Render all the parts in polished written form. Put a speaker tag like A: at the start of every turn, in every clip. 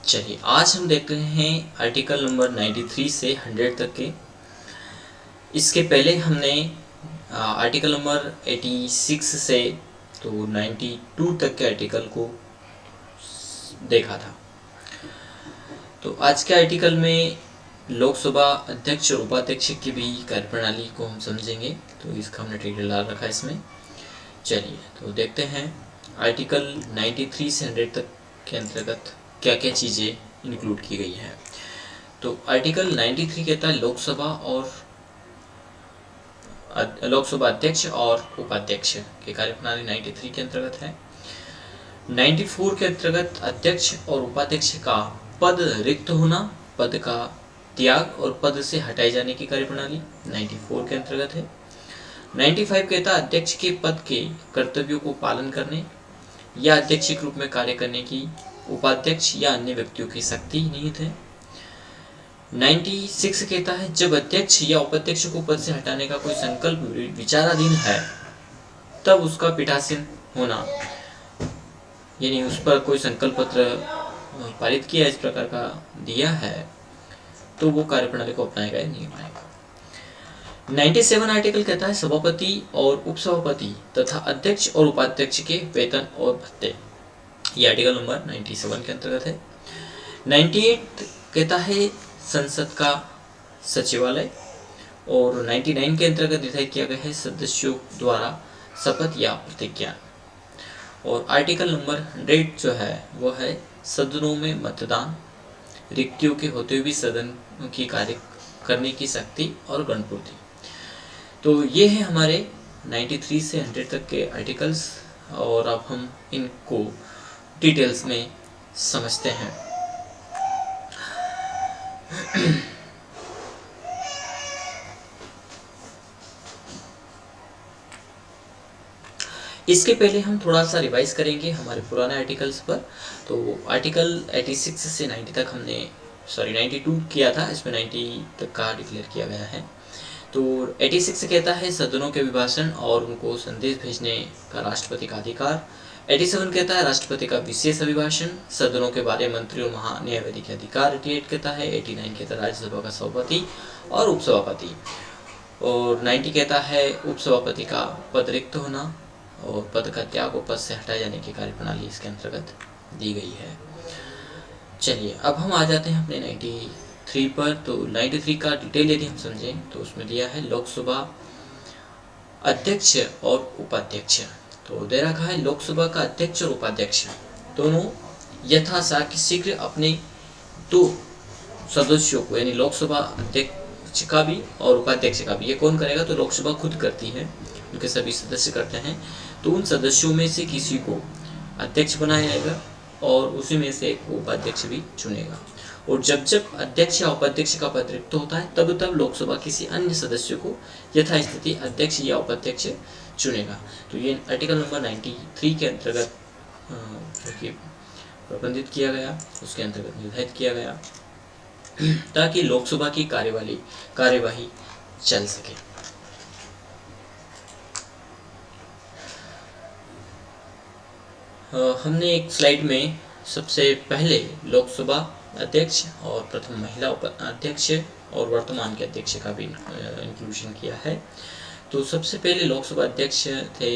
A: चलिए आज हम देख रहे हैं आर्टिकल नंबर 93 से 100 तक के। इसके पहले हमने आर्टिकल नंबर 86 से तो 92 तक के आर्टिकल को देखा था। तो आज के आर्टिकल में लोकसभा अध्यक्ष और उपाध्यक्ष की भी कार्यप्रणाली को हम समझेंगे, तो इसका हमने टाइटल डाल रखा है इसमें। चलिए तो देखते हैं आर्टिकल 93 से 100 तक के अंतर्गत क्या क्या चीज़ें इंक्लूड की गई हैं। तो आर्टिकल 93 कहता है लोकसभा अध्यक्ष और उपाध्यक्ष की कार्यप्रणाली 93 के अंतर्गत है। 94 के अंतर्गत अध्यक्ष और उपाध्यक्ष का पद रिक्त होना, पद का त्याग और पद से हटाए जाने की कार्यप्रणाली 94 के अंतर्गत है। 95 कहता है अध्यक्ष के पद के कर्तव्यों को पालन करने या अध्यक्ष के रूप में कार्य करने की उपाध्यक्ष या अन्य व्यक्तियों की शक्ति निहित है। 96 कहता है जब अध्यक्ष या उपाध्यक्ष को पद से हटाने का कोई संकल्प विचाराधीन है तब उसका पीठासीन होना, यानी उस पर कोई संकल्प पत्र पारित किया इस प्रकार का दिया है तो वो कार्यप्रणाली को अपनाएगा या नहीं अपनाएगा। 97 आर्टिकल कहता है सभापति और उपसभापति तथा अध्यक्ष और उपाध्यक्ष के वेतन और भत्ते, ये आर्टिकल नंबर 97 के अंतर्गत है। 98 कहता है संसद का सचिवालय और 99 के अंतर्गत निर्धारित किया गया है सदस्यों द्वारा शपथ या प्रतिज्ञा। और आर्टिकल नंबर 100 जो है वो है सदनों में मतदान, रिक्तियों के होते हुए भी सदन की कार्य करने की शक्ति और गणपूर्ति। तो ये है हमारे 93 से 100 तक के आर्टिकल्स, और अब हम इनको डिटेल्स में समझते हैं। इसके पहले हम थोड़ा सा रिवाइज करेंगे हमारे पुराने आर्टिकल्स पर। तो आर्टिकल 86 से 90 तक हमने 92 किया था, इसमें 90 तक का डिक्लेयर किया गया है। तो 86 कहता है सदनों के अभिभाषण और उनको संदेश भेजने का राष्ट्रपति का अधिकार। 87 कहता है राष्ट्रपति का विशेष अभिभाषण, सदनों के बारे मंत्री और महान्यायवादी के अधिकार। 88 कहता है 89 कहता है राज्यसभा का सभापति और उपसभापति। और 90 कहता है उपसभापति का पद रिक्त होना और पद का त्याग और पद से हटाए जाने की कार्यप्रणाली इसके अंतर्गत दी गई है। चलिए अब हम आ जाते हैं अपने 93 पर। तो 93 का डिटेल यदि हम समझें तो उसमें दिया है लोकसभा अध्यक्ष और उपाध्यक्ष। तो दे रखा है लोकसभा का अध्यक्ष और उपाध्यक्ष दोनों यथाशीघ्र अपने दो सदस्यों को, यानी लोकसभा अध्यक्ष का भी और उपाध्यक्ष का भी, ये कौन करेगा तो लोकसभा खुद करती है, उनके सभी सदस्य करते हैं। तो उन सदस्यों में से किसी को अध्यक्ष बनाया जाएगा और उसी में से एक उपाध्यक्ष भी चुनेगा। और जब जब अध्यक्ष या उपाध्यक्ष का पद रिक्त होता है तब तब लोकसभा किसी अन्य सदस्य को यथास्थिति अध्यक्ष या उपाध्यक्ष चुनेगा। तो ये आर्टिकल नंबर 93 के अंतर्गत जो कि प्रबंधित किया गया, उसके अंतर्गत निर्धारित किया गया ताकि लोकसभा की कार्यवाही चल सके। हमने एक स्लाइड में सबसे पहले लोकसभा अध्यक्ष और प्रथम महिला अध्यक्ष और वर्तमान के अध्यक्ष का भी इंक्लूजन किया है। तो सबसे पहले लोकसभा अध्यक्ष थे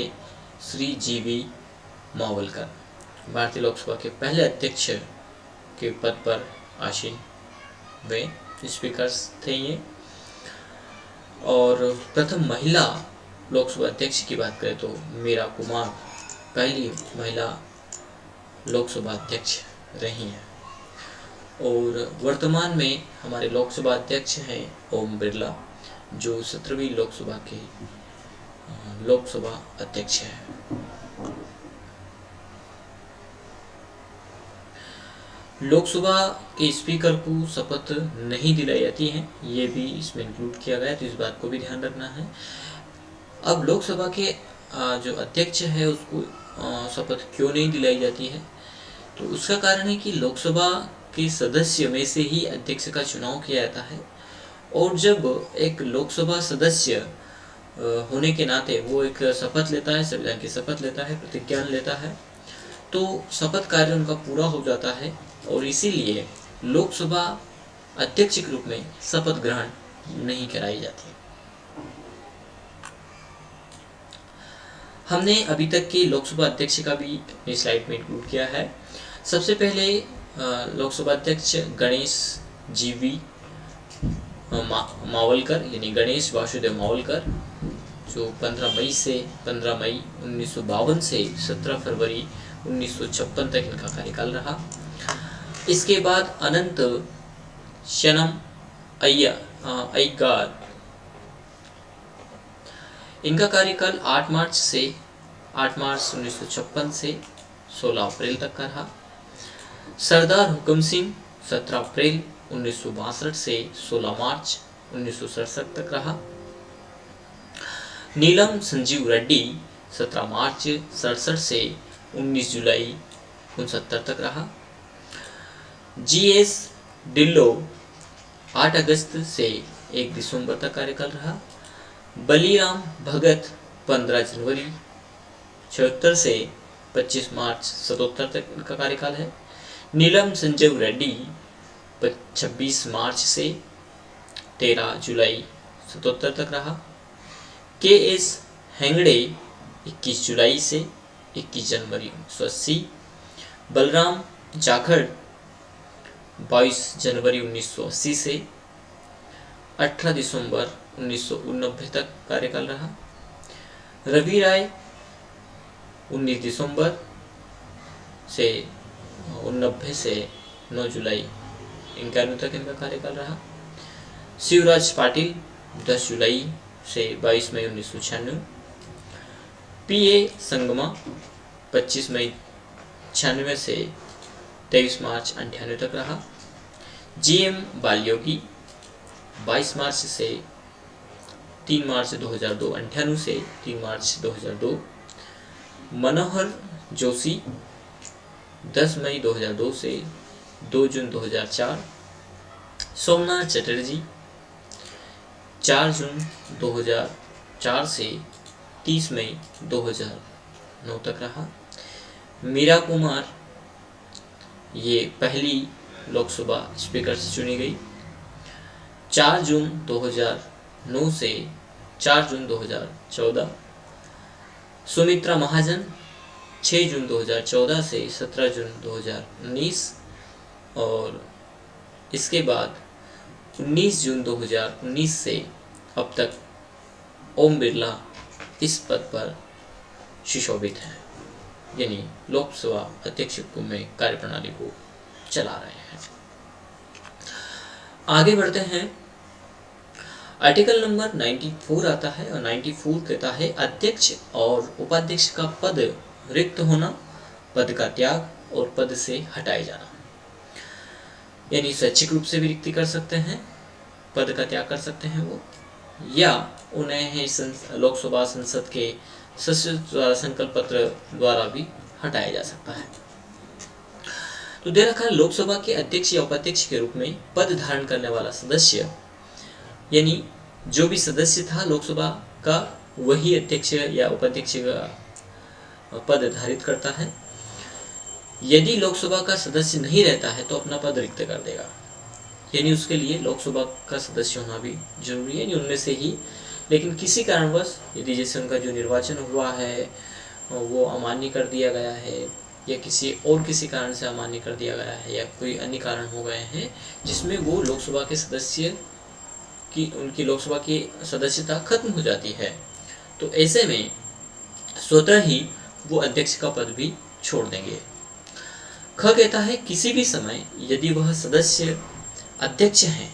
A: श्री GV मावलकर, भारतीय लोकसभा के पहले अध्यक्ष के पद पर आसीन वे स्पीकर्स थे ये। और प्रथम महिला लोकसभा अध्यक्ष की बात करें तो मीरा कुमार पहली महिला लोकसभा अध्यक्ष रही हैं। और वर्तमान में हमारे लोकसभा अध्यक्ष हैं ओम बिरला, जो 17वीं लोकसभा के लोकसभा अध्यक्ष हैं। लोकसभा के स्पीकर को शपथ नहीं दिलाई जाती है, ये भी इसमें इंक्लूड किया गया है, तो इस बात को भी ध्यान रखना है। अब लोकसभा के जो अध्यक्ष है उसको शपथ क्यों नहीं दिलाई जाती है, तो उसका कारण है कि लोकसभा के सदस्य में से ही अध्यक्ष का चुनाव किया जाता है। और जब एक लोकसभा सदस्य होने के नाते वो एक शपथ लेता है, संविधान की शपथ लेता है, प्रतिज्ञा लेता है, तो शपथ कार्य उनका पूरा हो जाता है और इसीलिए लोकसभा अध्यक्ष के रूप में शपथ ग्रहण नहीं कराई जाती। हमने अभी तक के लोकसभा अध्यक्ष का भी अपनी स्लाइड में इंक्लूड किया है। सबसे पहले लोकसभा अध्यक्ष गणेश जीवी मावलकर यानी गणेश वासुदेव मावलकर, जो 15 मई 1952 से 17 फरवरी 1956 तक इनका कार्यकाल रहा। इसके बाद अनंत शनम अय्यर, इनका कार्यकाल 8 मार्च 1956 से 16 अप्रैल तक का रहा। सरदार हुकम सिंह 17 अप्रैल 1962 से 16 मार्च 1967 तक रहा। नीलम संजीव रेड्डी 17 मार्च 67 से 19 जुलाई 69 तक रहा। GS ढिल्लो 8 अगस्त से 1 दिसंबर तक कार्यकाल रहा। बलीराम भगत 15 जनवरी 76 से 25 मार्च 77 तक इनका कार्यकाल है। नीलम संजीव रेड्डी 26 मार्च से 13 जुलाई 77 तक रहा। KS हेंगड़े 21 जुलाई से 21 जनवरी 1980। बलराम जाखड़ 22 जनवरी 1980 से 18 दिसंबर 1989 तक कार्यकाल रहा। रवि राय 19 दिसंबर से 1990 से 9 जुलाई 91 तक इनका कार्यकाल रहा। शिवराज पाटिल 10 जुलाई से 22 मई 1996। PA संगमा 25 मई 96 से 23 मार्च 98 तक रहा। GM बालयोगी 22 मार्च से 3 मार्च 2002 98 से 3 मार्च 2002। मनोहर जोशी 10 मई 2002 से 2 जून 2004। सोमनाथ चटर्जी 4 जून 2004 से 30 मई 2009 तक रहा। मीरा कुमार ये पहली लोकसभा स्पीकर से चुनी गई। 4 जून 2009 से 4 जून 2014। सुमित्रा महाजन 6 जून 2014 से 17 जून 2019। और इसके बाद 19 जून 2019 से अब तक ओम बिरला इस पद पर सुशोभित हैं, यानी लोकसभा अध्यक्ष में कार्यप्रणाली को चला रहे हैं। आगे बढ़ते हैं। आर्टिकल नंबर 94 आता है और 94 कहता है अध्यक्ष और उपाध्यक्ष का पद रिक्त होना, पद का त्याग और पद से हटाए जाना। यानी स्वैच्छिक रूप से भी रिक्ति कर सकते हैं, पद का त्याग कर सकते हैं वो, या उन्हें लोकसभा संसद के सदस्यों द्वारा संकल्प पत्र द्वारा भी हटाया जा सकता है। तो दे रखा है लोकसभा के अध्यक्ष या उपाध्यक्ष के रूप में पद धारण करने वाला सदस्य, यानी जो भी सदस्य था लोकसभा का वही अध्यक्ष या उपाध्यक्ष का पद धारित करता है। यदि लोकसभा का सदस्य नहीं रहता है तो अपना पद रिक्त कर देगा, यानी उसके लिए लोकसभा का सदस्य होना भी जरूरी है, यानी उनमें से ही। लेकिन किसी कारणवश यदि जैसे उनका जो निर्वाचन हुआ है वो अमान्य कर दिया गया है, या किसी कारण से अमान्य कर दिया गया है, या कोई अन्य कारण हो गए हैं जिसमें वो लोकसभा के सदस्य की उनकी लोकसभा की सदस्यता खत्म हो जाती है, तो ऐसे में स्वतः ही वो अध्यक्ष का पद भी छोड़ देंगे। ख कहता है किसी भी समय यदि वह सदस्य अध्यक्ष हैं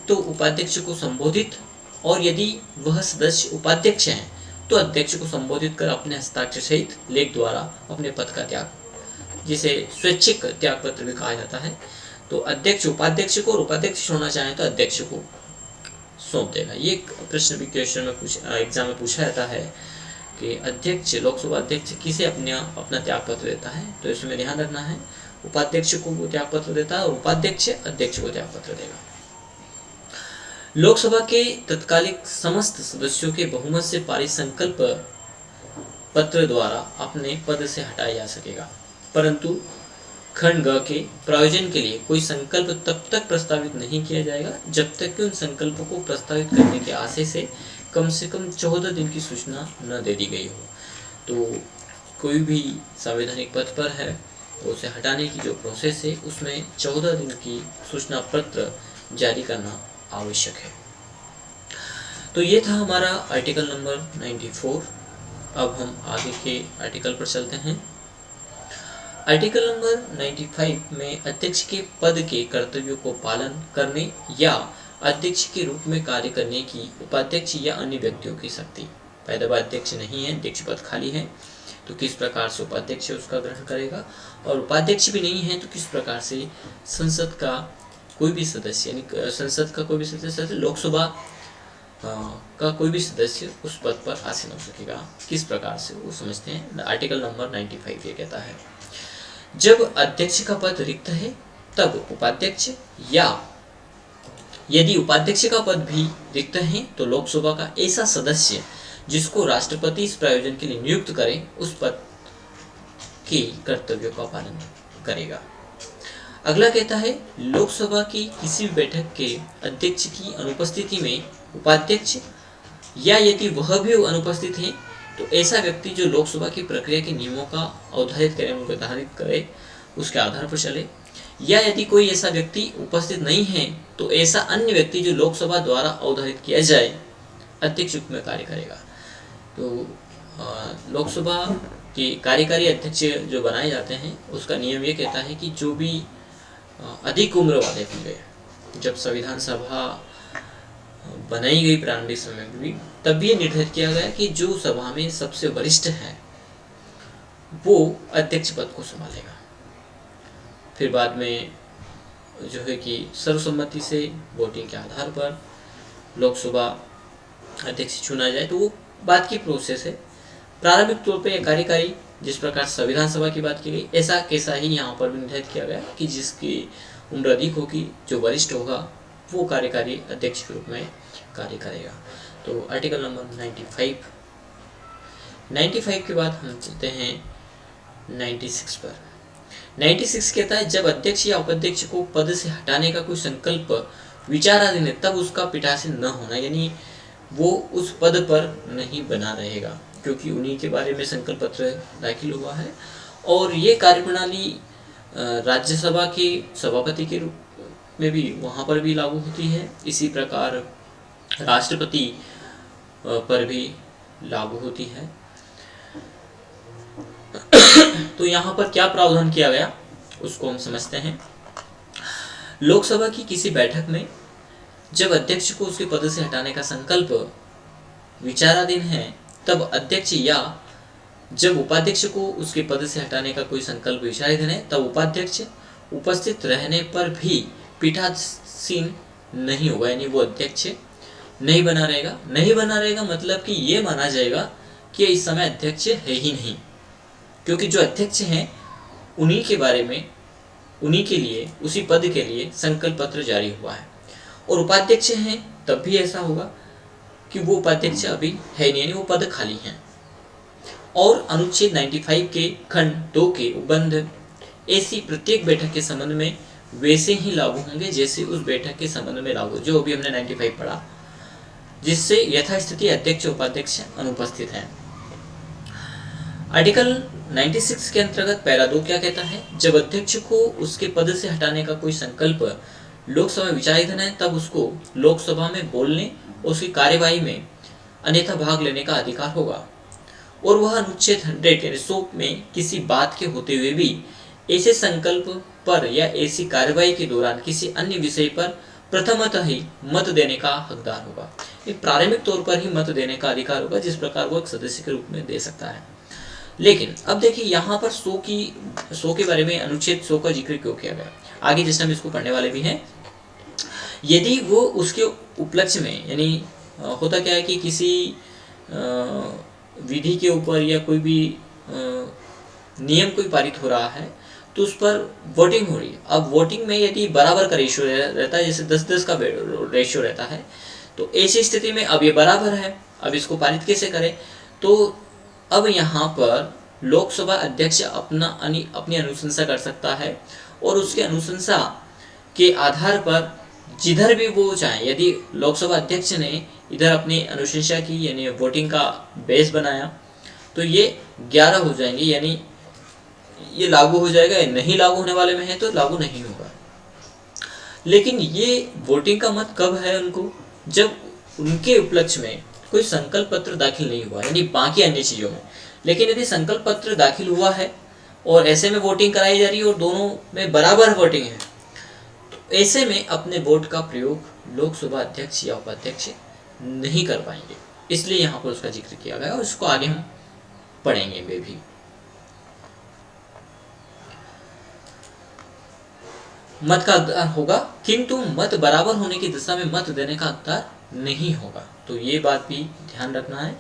A: तो उपाध्यक्ष को संबोधित, और यदि वह सदस्य उपाध्यक्ष हैं तो अध्यक्ष को संबोधित कर अपने हस्ताक्षर सहित लेख द्वारा अपने पद का त्याग, जिसे स्वैच्छिक त्याग पत्र भी कहा जाता है, तो अध्यक्ष उपाध्यक्ष को और उपाध्यक्ष होना चाहे तो अध्यक्ष को सौंप देगा। ये प्रश्न भी क्वेश्चन में एग्जाम में पूछा जाता है कि अध्यक्ष लोकसभा अध्यक्ष किसे अपना त्याग पत्र देता है, तो इसमें ध्यान रखना है उपाध्यक्ष को वो त्याग पत्र देता है और उपाध्यक्ष अध्यक्ष को त्याग पत्र देगा। लोकसभा के तत्कालिक समस्त सदस्यों के बहुमत से पारित संकल्प पत्र द्वारा अपने पद से हटाया जा सकेगा, परंतु खंड ग के प्रायोजन के लिए कोई संकल्प तब तक प्रस्तावित नहीं किया जाएगा जब तक कि उन संकल्पों को प्रस्तावित करने के आशय से कम 14 दिन की सूचना न दे दी गई हो। तो कोई भी संवैधानिक पद पर है तो उसे हटाने की जो प्रोसेस है उसमें 14 दिन की सूचना पत्र जारी करना आवश्यक है। तो ये था हमारा आर्टिकल नंबर 94। अब हम आगे के आर्टिकल पर चलते हैं। आर्टिकल नंबर 95 में अध्यक्ष के पद के कर्तव्यों को पालन करने या अध्यक्ष के रूप में कार्य करने की उपाध्यक्ष या अन्य व्यक्तियों की शक्ति। पैदवा अध्यक्ष नहीं है, अध्यक्ष पद खाली है, तो किस प्रकार से उपाध्यक्ष उसका ग्रहण करेगा, और उपाध्यक्ष भी नहीं है तो किस प्रकार से संसद का कोई भी सदस्य यानी संसद का कोई भी सदस्य, लोकसभा का कोई भी सदस्य उस पद पर आसीन हो सकेगा, किस प्रकार से वो समझते हैं। आर्टिकल नंबर 95 ये कहता है जब अध्यक्ष का पद रिक्त है तब उपाध्यक्ष या यदि उपाध्यक्ष का पद भी रिक्त है तो लोकसभा का ऐसा सदस्य जिसको राष्ट्रपति इस प्रयोजन के लिए नियुक्त करे उस पद के कर्तव्यों का पालन करेगा। अगला कहता है लोकसभा की किसी भी बैठक के अध्यक्ष की अनुपस्थिति में उपाध्यक्ष या यदि वह भी अनुपस्थित है तो ऐसा व्यक्ति जो लोकसभा की प्रक्रिया के नियमों का अवधारित करे उसके आधार पर चले, या यदि कोई ऐसा व्यक्ति उपस्थित नहीं है तो ऐसा अन्य व्यक्ति जो लोकसभा द्वारा अवधारित किया जाए अध्यक्ष रूप में कार्य करेगा। तो लोकसभा के कार्यकारी अध्यक्ष जो बनाए जाते हैं उसका नियम ये कहता है कि जो भी अधिक उम्र वाले होंगे, जब संविधान सभा बनाई गई प्रारंभिक समय में भी तब ये निर्धारित किया गया कि जो सभा में सबसे वरिष्ठ है वो अध्यक्ष पद को संभालेगा। फिर बाद में जो है कि सर्वसम्मति से वोटिंग के आधार पर लोकसभा अध्यक्ष चुना जाए तो वो बात की प्रोसेस है। प्रारंभिक तौर पर यह कार्यकारी जिस प्रकार संविधान सभा की बात की गई ऐसा कैसा ही यहाँ पर भी निर्धारित किया गया कि जिसकी उम्र अधिक होगी, जो वरिष्ठ होगा वो कार्यकारी अध्यक्ष के रूप में कार्य करेगा। तो आर्टिकल नंबर 95 के बाद हम चलते हैं 96 पर। 96 कहता है जब अध्यक्ष या उपाध्यक्ष को पद से हटाने का कोई संकल्प विचाराधीन है तब उसका पीठासीन न होना, यानी वो उस पद पर नहीं बना रहेगा क्योंकि उन्हीं के बारे में संकल्प पत्र दाखिल हुआ है। और ये कार्यप्रणाली राज्यसभा के सभापति के रूप में भी वहाँ पर भी लागू होती है, इसी प्रकार राष्ट्रपति पर भी लागू होती है। तो यहाँ पर क्या प्रावधान किया गया उसको हम समझते हैं। लोकसभा की किसी बैठक में जब अध्यक्ष को उसके पद से हटाने का संकल्प विचाराधीन है तब अध्यक्ष, या जब उपाध्यक्ष को उसके पद से हटाने का कोई संकल्प विचाराधीन है तब उपाध्यक्ष उपस्थित रहने पर भी पीठासीन नहीं होगा, यानी वो अध्यक्ष नहीं बना रहेगा। नहीं बना रहेगा मतलब कि ये माना जाएगा कि इस समय अध्यक्ष है ही नहीं, क्योंकि जो अध्यक्ष हैं उन्हीं के बारे में, उन्हीं के लिए, उसी पद के लिए संकल्प पत्र जारी हुआ है। और उपाध्यक्ष हैं तब भी ऐसा होगा कि वो उपाध्यक्ष अभी है नहीं, यानी वो पद खाली हैं। और अनुच्छेद 95 के खंड 2 के उपबंध ऐसी प्रत्येक बैठक के संबंध में वैसे ही लागू होंगे जैसे उस बैठक के संबंध में लागू, जो अभी हमने 95 पढ़ा, जिससे यथास्थिति अध्यक्ष उपाध्यक्ष अनुपस्थित हैं। आर्टिकल 96 के अंतर्गत पैरा 2 क्या कहता है, जब अध्यक्ष को उसके पद से हटाने का कोई संकल्प लोकसभा में विचाराधीन है तब उसको लोकसभा में बोलने और उसकी कार्यवाही में अन्यथा भाग लेने का अधिकार होगा। और वह अनुच्छेद 100 में किसी बात के होते हुए भी ऐसे संकल्प पर या ऐसी कार्यवाही के दौरान किसी अन्य विषय पर प्रथमतः ही मत देने का हकदार होगा। एक प्रारंभिक तौर पर ही मत देने का अधिकार होगा जिस प्रकार वो एक सदस्य के रूप में दे सकता है। लेकिन अब देखिए यहाँ पर 100 के बारे में अनुच्छेद 100 का जिक्र क्यों किया गया, आगे जैसे हम इसको पढ़ने वाले भी हैं। यदि वो उसके उपलक्ष्य में, यानी होता क्या है कि किसी विधि के ऊपर या कोई भी नियम कोई पारित हो रहा है तो उस पर वोटिंग हो रही है। अब वोटिंग में यदि बराबर का रेशियो रहता है, जैसे 10-10 का रेशियो रहता है, तो ऐसी स्थिति में अब ये बराबर है, अब इसको पारित कैसे करें। तो अब यहाँ पर लोकसभा अध्यक्ष अपनी अनुशंसा कर सकता है और उसके अनुशंसा के आधार पर जिधर भी वो चाहे, यदि लोकसभा अध्यक्ष ने इधर अपनी अनुशंसा की यानी वोटिंग का बेस बनाया तो ये 11 हो जाएंगे, यानी ये लागू हो जाएगा। नहीं लागू होने वाले में है तो लागू नहीं होगा। लेकिन ये वोटिंग का मत कब है उनको, जब उनके उपलक्ष्य में कोई संकल्प पत्र दाखिल नहीं हुआ, यानी बाकी अन्य चीज़ों में। लेकिन यदि संकल्प पत्र दाखिल हुआ है और ऐसे में वोटिंग कराई जा रही है और दोनों में बराबर वोटिंग है, तो ऐसे में अपने वोट का प्रयोग लोकसभा अध्यक्ष या उपाध्यक्ष नहीं कर पाएंगे। इसलिए यहाँ पर उसका जिक्र किया गया और उसको आगे हम पढ़ेंगे वे भी। मत का हकदार होगा, किंतु मत बराबर होने की दिशा में मत देने का हकदार नहीं होगा। तो ये बात भी ध्यान रखना है।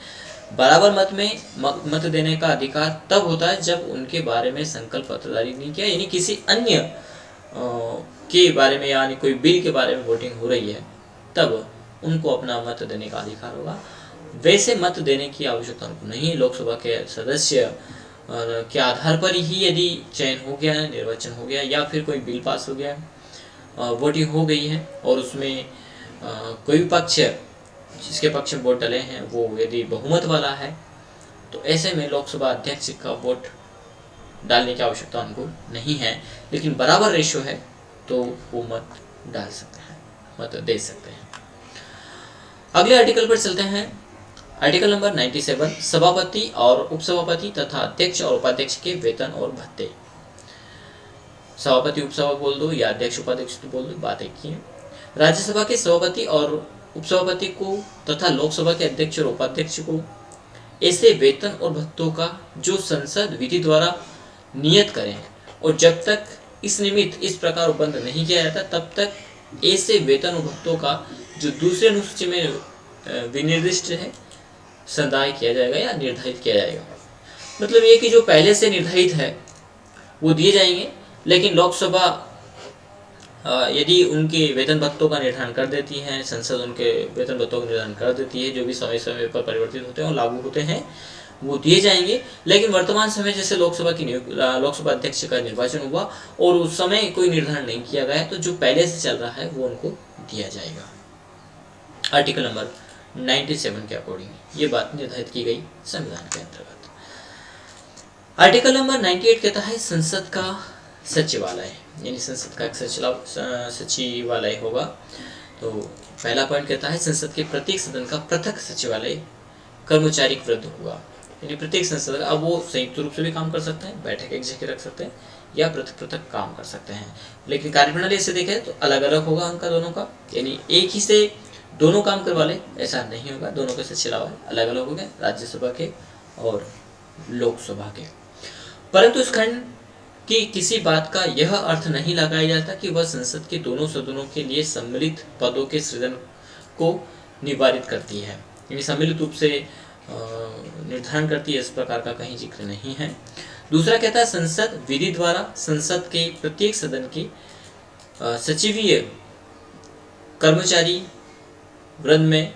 A: बराबर मत में मत देने का अधिकार तब होता है जब उनके बारे में संकल्प पत्र जारी नहीं किया, यानी किसी अन्य के बारे में यानी कोई बिल के बारे में वोटिंग हो रही है, तब उनको अपना मत देने का अधिकार होगा। वैसे मत देने की आवश्यकता उनको नहीं। लोकसभा के सदस्य के आधार पर ही यदि चयन हो गया है, निर्वाचन हो गया या फिर कोई बिल पास हो गया है, वोटिंग हो गई है और उसमें कोई भी पक्ष जिसके पक्ष में वोट डले हैं वो यदि बहुमत वाला है, तो ऐसे में लोकसभा अध्यक्ष का वोट डालने की आवश्यकता उनको नहीं है। लेकिन बराबर रेशो है तो वो मत डाल सकते हैं, मत दे सकते हैं। अगले आर्टिकल पर चलते हैं। आर्टिकल नंबर 97, सभापति और उपसभापति तथा अध्यक्ष और उपाध्यक्ष के वेतन और भत्ते। सभापति उपसभापति बोल दो या अध्यक्ष उपाध्यक्ष तो बोल दो, बात एक ही है। राज्यसभा के सभापति और उपसभापति को तथा लोकसभा के अध्यक्ष और उपाध्यक्ष को ऐसे वेतन और भत्तों का जो संसद विधि द्वारा नियत करें और जब तक इस निमित्त इस प्रकार उपबंध नहीं किया जाता तब तक ऐसे वेतन और भत्तों का जो दूसरे अनुसूची में विनिर्दिष्ट है संदाय किया जाएगा या निर्धारित किया जाएगा। मतलब ये कि जो पहले से निर्धारित है वो दिए जाएंगे, लेकिन लोकसभा यदि उनके वेतन भत्तों का निर्धारण कर देती है, संसद उनके वेतन भत्तों का निर्धारण कर देती है, जो भी समय समय पर परिवर्तित होते हैं और लागू होते हैं वो दिए जाएंगे। लेकिन वर्तमान समय जैसे लोकसभा अध्यक्ष का निर्वाचन हुआ और उस समय कोई निर्धारण नहीं किया गया, तो जो पहले से चल रहा है वो उनको दिया जाएगा। आर्टिकल नंबर 97 के अकॉर्डिंग ये बात निर्धारित की गई संविधान के अंतर्गत। आर्टिकल नंबर 98 कहता है संसद का सचिवालय, यानी संसद का एक सचिवालय होगा। तो पहला पॉइंट कहता है संसद के प्रत्येक सदन का पृथक सचिवालय कर्मचारी वृद्ध होगा, यानी प्रत्येक संसद अब वो संयुक्त रूप से भी काम कर सकते हैं, बैठक एक जगह रख सकते हैं या पृथक पृथक काम कर सकते हैं। लेकिन कार्यप्रणाली से देखें तो अलग अलग होगा उनका दोनों का, यानी एक ही से दोनों काम करवा ले ऐसा नहीं होगा। दोनों के सचिवालय अलग अलग होंगे, राज्यसभा के और लोकसभा के। परंतु इस खंड की किसी बात का यह अर्थ नहीं लगाया जाता कि वह संसद के दोनों सदनों के लिए सम्मिलित पदों के सृजन को निवारित करती है, यानी सम्मिलित रूप से निर्धारण करती है, इस प्रकार का कहीं जिक्र नहीं है। दूसरा कहता है संसद विधि द्वारा संसद के प्रत्येक सदन के सचिवीय कर्मचारी वृंद में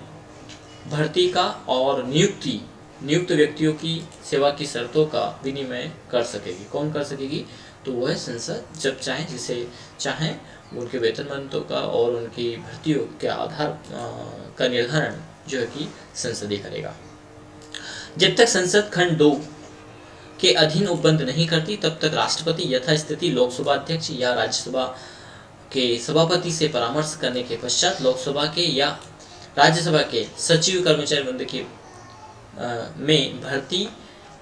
A: भर्ती का और नियुक्त व्यक्तियों की सेवा की शर्तों का विनिमय कर सकेगी। कौन कर सकेगी? तो वो है संसद, जब चाहे जिसे चाहे उनके वेतन भत्तों का और उनकी भर्तियों के आधार का निर्धारण जो है कि संसद ही करेगा। जब तक संसद खंड 2 के अधीन उपबंध नहीं करती तब तक राष्ट्रपति यथास्थिति लोकसभा अध्यक्ष या राज्यसभा के सभापति से परामर्श करने के पश्चात लोकसभा के या राज्यसभा के सचिव कर्मचारी वृंद के में भर्ती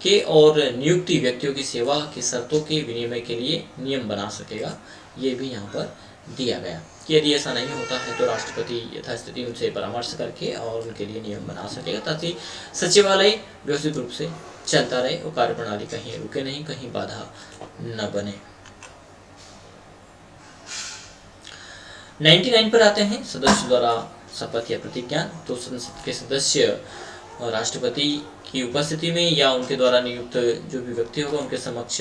A: के और नियुक्ति व्यक्तियों की सेवा की शर्तों के विनिमय के लिए नियम बना सकेगा। ये भी यहाँ पर दिया गया कि यदि ऐसा नहीं होता है तो राष्ट्रपति यथास्थिति उनसे परामर्श करके और उनके लिए नियम बना सकेगा, ताकि सचिवालय व्यवस्थित रूप से चलता रहे और कार्यप्रणाली कहीं रुके नहीं, कहीं बाधा न बने। 99 पर आते हैं, सदस्य द्वारा शपथ या प्रतिज्ञा। तो संसद के सदस्य राष्ट्रपति की उपस्थिति में या उनके द्वारा नियुक्त जो भी व्यक्ति होगा उनके समक्ष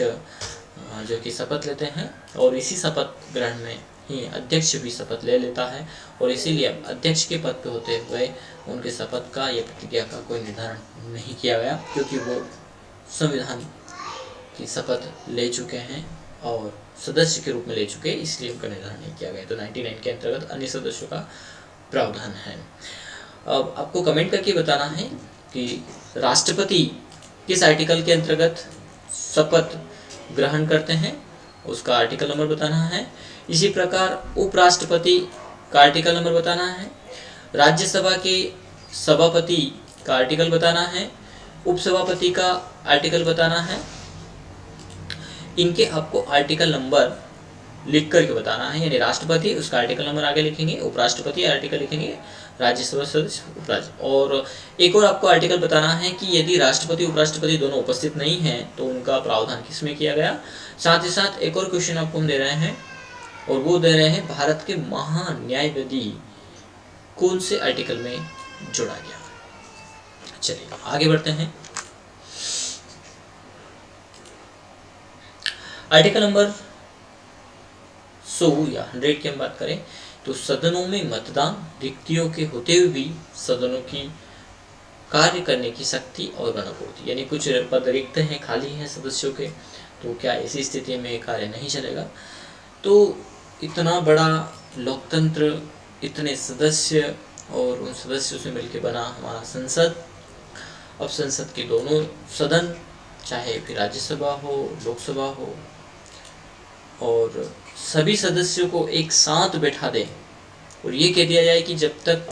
A: जो कि शपथ लेते हैं, और इसी शपथ ग्रहण में ही अध्यक्ष भी शपथ ले लेता है, और इसीलिए अध्यक्ष के पद पे होते हुए उनके शपथ का या प्रतिज्ञा का कोई निर्धारण नहीं किया गया, क्योंकि वो संविधान की शपथ ले चुके हैं और सदस्य के रूप में ले चुके हैं, इसलिए उनका निर्धारण नहीं किया गया। तो 99 के अंतर्गत अन्य सदस्यों का प्रावधान है। अब आपको कमेंट करके बताना है कि राष्ट्रपति किस आर्टिकल के अंतर्गत शपथ ग्रहण करते हैं, उसका आर्टिकल नंबर बताना है। इसी प्रकार उपराष्ट्रपति का आर्टिकल नंबर बताना है। राज्यसभा के सभापति का आर्टिकल बताना है। उपसभापति का आर्टिकल बताना है। इनके आपको आर्टिकल नंबर लिख करके बताना है, यानी राष्ट्रपति उसका आर्टिकल नंबर आगे लिखेंगे, उपराष्ट्रपति आर्टिकल लिखेंगे, राज्यसभा सदस्य उपराष्ट्रपति। और एक और आपको आर्टिकल बताना है कि यदि राष्ट्रपति उपराष्ट्रपति दोनों उपस्थित नहीं हैं तो उनका प्रावधान किसमें किया गया। साथ ही साथ एक और क्वेश्चन आपको हम दे रहे हैं, और वो दे रहे हैं भारत के महान्यायवादी कौन से आर्टिकल में जोड़ा गया। चलिए आगे बढ़ते हैं। आर्टिकल नंबर 100 या 100 की हम बात करें तो सदनों में मतदान रिक्तियों के होते हुए भी सदनों की कार्य करने की शक्ति और गणपूर्ति, यानी कुछ पद रिक्त हैं, खाली हैं सदस्यों के, तो क्या ऐसी स्थिति में कार्य नहीं चलेगा। तो इतना बड़ा लोकतंत्र, इतने सदस्य और उन सदस्यों से मिलकर बना हमारा संसद, अब संसद के दोनों सदन, चाहे फिर राज्यसभा हो, लोकसभा हो, और सभी सदस्यों को एक साथ बैठा दें और ये कह दिया जाए कि जब तक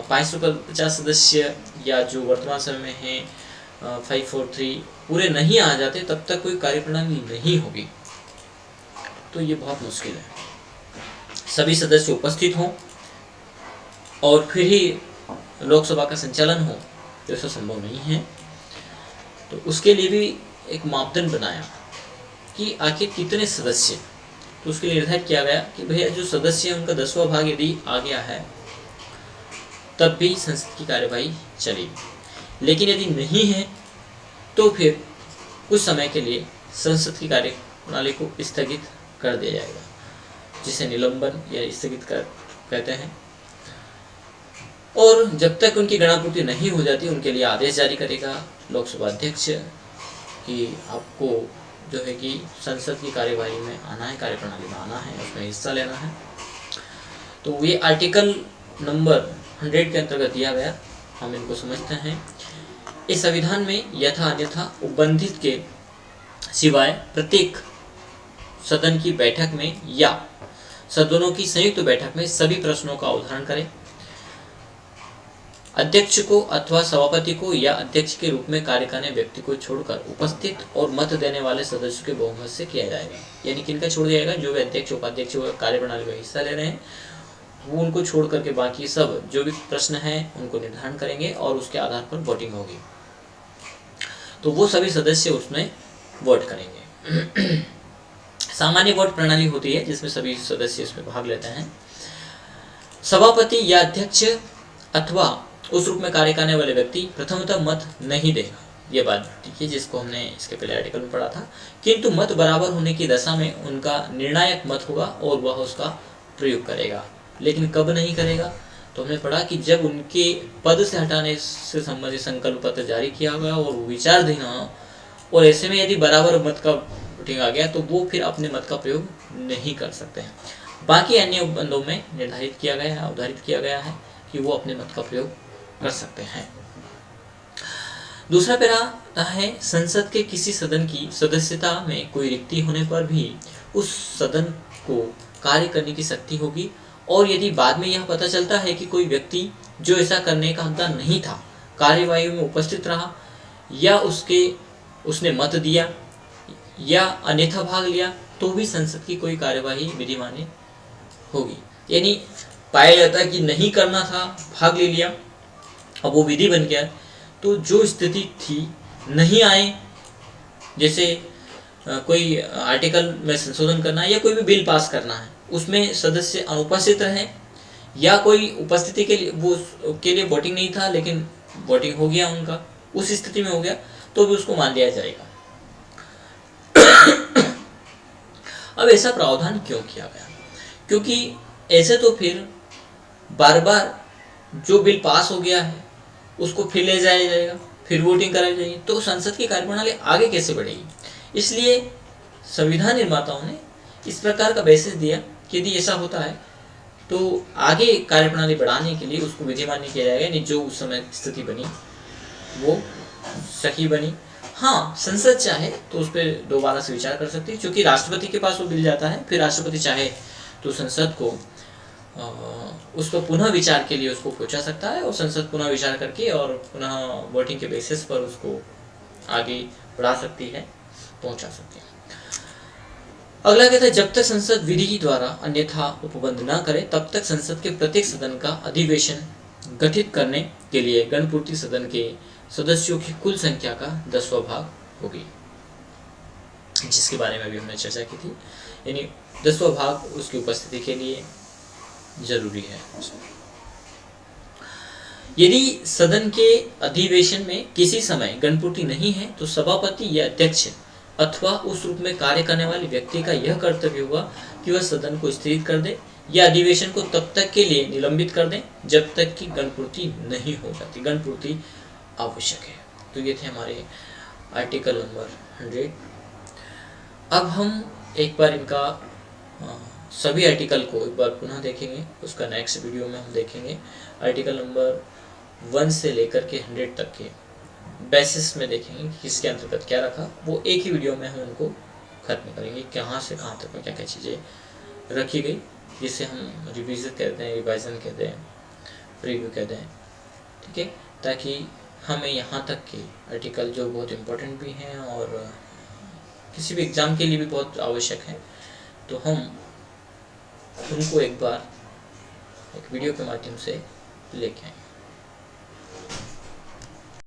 A: 550 सदस्य या जो वर्तमान समय में हैं 543 पूरे नहीं आ जाते तब तक कोई कार्यप्रणाली नहीं होगी, तो ये बहुत मुश्किल है। सभी सदस्य उपस्थित हों और फिर ही लोकसभा का संचालन हो, तो ऐसा संभव नहीं है। तो उसके लिए भी एक मापदंड बनाया कि आखिर कितने सदस्य, तो उसके लिए निर्धारित किया गया कि भैया जो सदस्य है उनका 10वां भाग यदि आ गया है तब भी संसद की कार्यवाही चलेगी, लेकिन यदि नहीं है तो फिर कुछ समय के लिए संसद की कार्यप्रणाली को स्थगित कर दिया जाएगा, जिसे निलंबन या स्थगित कर कहते हैं। और जब तक उनकी गणापूर्ति नहीं हो जाती उनके लिए आदेश जारी करेगा लोकसभा अध्यक्ष कि आपको जो है कि संसद की कार्यवाही में आना है, कार्यप्रणाली में आना है, उसमें हिस्सा लेना है। तो ये आर्टिकल नंबर 100 के अंतर्गत दिया गया, हम इनको समझते हैं। इस संविधान में यथा अन्यथा उपबंधित के सिवाय प्रत्येक सदन की बैठक में या सदनों की संयुक्त बैठक में सभी प्रश्नों का अवधारण करें, अध्यक्ष को अथवा सभापति को या अध्यक्ष के रूप में कार्य करने व्यक्ति को छोड़कर उपस्थित और मत देने वाले सदस्यों के बहुमत से किया जाएगा। यानी किनका छोड़ दिया जाएगा, जो भी अध्यक्ष उपाध्यक्ष कार्यप्रणाली में हिस्सा ले रहे हैं वो उनको छोड़ करके बाकी सब जो भी प्रश्न है उनको निर्धारण करेंगे और उसके आधार पर वोटिंग होगी, तो वो सभी सदस्य उसमें वोट करेंगे। सामान्य वोट प्रणाली होती है जिसमें सभी सदस्य इसमें भाग लेते हैं। सभापति या अध्यक्ष अथवा उस रूप में कार्य करने वाले व्यक्ति प्रथमतः मत नहीं देगा, ये बात देखिए जिसको हमने इसके पहले आर्टिकल में पढ़ा था, किंतु मत बराबर होने की दशा में उनका निर्णायक मत होगा और वह उसका प्रयोग करेगा। लेकिन कब नहीं करेगा, तो हमने पढ़ा कि जब उनके पद से हटाने से संबंधित संकल्प पत्र जारी किया गया और वो विचाराधीन हो, और ऐसे में यदि बराबर मत का वोटिंग आ गया तो वो फिर अपने मत का प्रयोग नहीं कर सकते हैं। बाकी अन्य उपबंधों में निर्धारित किया गया है, अवधारित किया गया है कि वो अपने मत का प्रयोग कर सकते हैं। दूसरा पैरा आता है संसद के किसी सदन की सदस्यता में कोई रिक्ति होने पर भी उस सदन को कार्य करने की शक्ति होगी, और यदि बाद में यह पता चलता है कि कोई व्यक्ति जो ऐसा करने का हकदार नहीं था कार्यवाही में उपस्थित रहा या उसने मत दिया या अन्यथा भाग लिया, तो भी संसद की कोई कार्यवाही विधि मान्य होगी। यानी पाया जाता है कि नहीं करना था, भाग ले लिया, अब वो विधि बन गया, तो जो स्थिति थी नहीं आए, जैसे कोई आर्टिकल में संशोधन करना है या कोई भी बिल पास करना है, उसमें सदस्य अनुपस्थित रहे या कोई उपस्थिति के लिए वो के लिए वोटिंग नहीं था लेकिन वोटिंग हो गया उनका, उस स्थिति में हो गया, तो भी उसको मान लिया जाएगा। अब ऐसा प्रावधान क्यों किया गया, क्योंकि ऐसे तो फिर बार बार जो बिल पास हो गया है उसको फिर ले जाया जाएगा फिर वोटिंग कराई जाएगी, तो संसद की कार्यप्रणाली आगे कैसे बढ़ेगी। इसलिए संविधान निर्माताओं ने इस प्रकार का बेसिस दिया कि यदि ऐसा होता है तो आगे कार्यप्रणाली बढ़ाने के लिए उसको विधिमान नहीं किया जाएगा, यानी जो उस समय स्थिति बनी वो सही बनी। हाँ, संसद चाहे तो उस पर दोबारा से विचार कर सकती है, क्योंकि राष्ट्रपति के पास वो बिल जाता है, फिर राष्ट्रपति चाहे तो संसद को उस पर पुनः विचार के लिए उसको पहुंचा सकता है, और संसद पुनः विचार करके और पुनः वोटिंग के बेसिस पर उसको आगे बढ़ा सकती है, पहुंचा सकती है। अगला कहता है, जब तक संसद विधि द्वारा अन्यथा उपबंध न करे तब तक संसद के प्रत्येक सदन का अधिवेशन गठित करने के लिए गणपूर्ति सदन के सदस्यों की कुल संख्या का 10वां भाग होगी, जिसके बारे में भी हमने चर्चा की थी। यानी 10वां भाग उसकी उपस्थिति के लिए जरूरी है। यदि सदन के अधिवेशन में किसी समय गणपूर्ति नहीं है तो सभापति या अध्यक्ष अथवा उस रूप में कार्य करने वाले व्यक्ति का यह कर्तव्य हुआ कि वह सदन को स्थगित कर दे या अधिवेशन को तब तक के लिए निलंबित कर दें जब तक कि गणपूर्ति नहीं हो जाती। गणपूर्ति आवश्यक है। तो ये थे हमारे आर्टिकल नंबर 100। अब हम एक बार इनका सभी आर्टिकल को एक बार पुनः देखेंगे, उसका नेक्स्ट वीडियो में हम देखेंगे। आर्टिकल नंबर 1 से लेकर के 100 तक के बेसिस में देखेंगे कि किसके अंतर्गत क्या रखा, वो एक ही वीडियो में हम उनको खत्म करेंगे, कहाँ से कहाँ तक में क्या क्या चीज़ें रखी गई, जिसे हम रिविजन कहते हैं, रिवाइजन कहते हैं, प्रीव्यू कहते हैं। ठीक है, ताकि हमें यहाँ तक के आर्टिकल जो बहुत इम्पोर्टेंट भी हैं और किसी भी एग्ज़ाम के लिए भी बहुत आवश्यक है, तो हम उनको एक बार एक वीडियो के माध्यम से लेके आएंगे।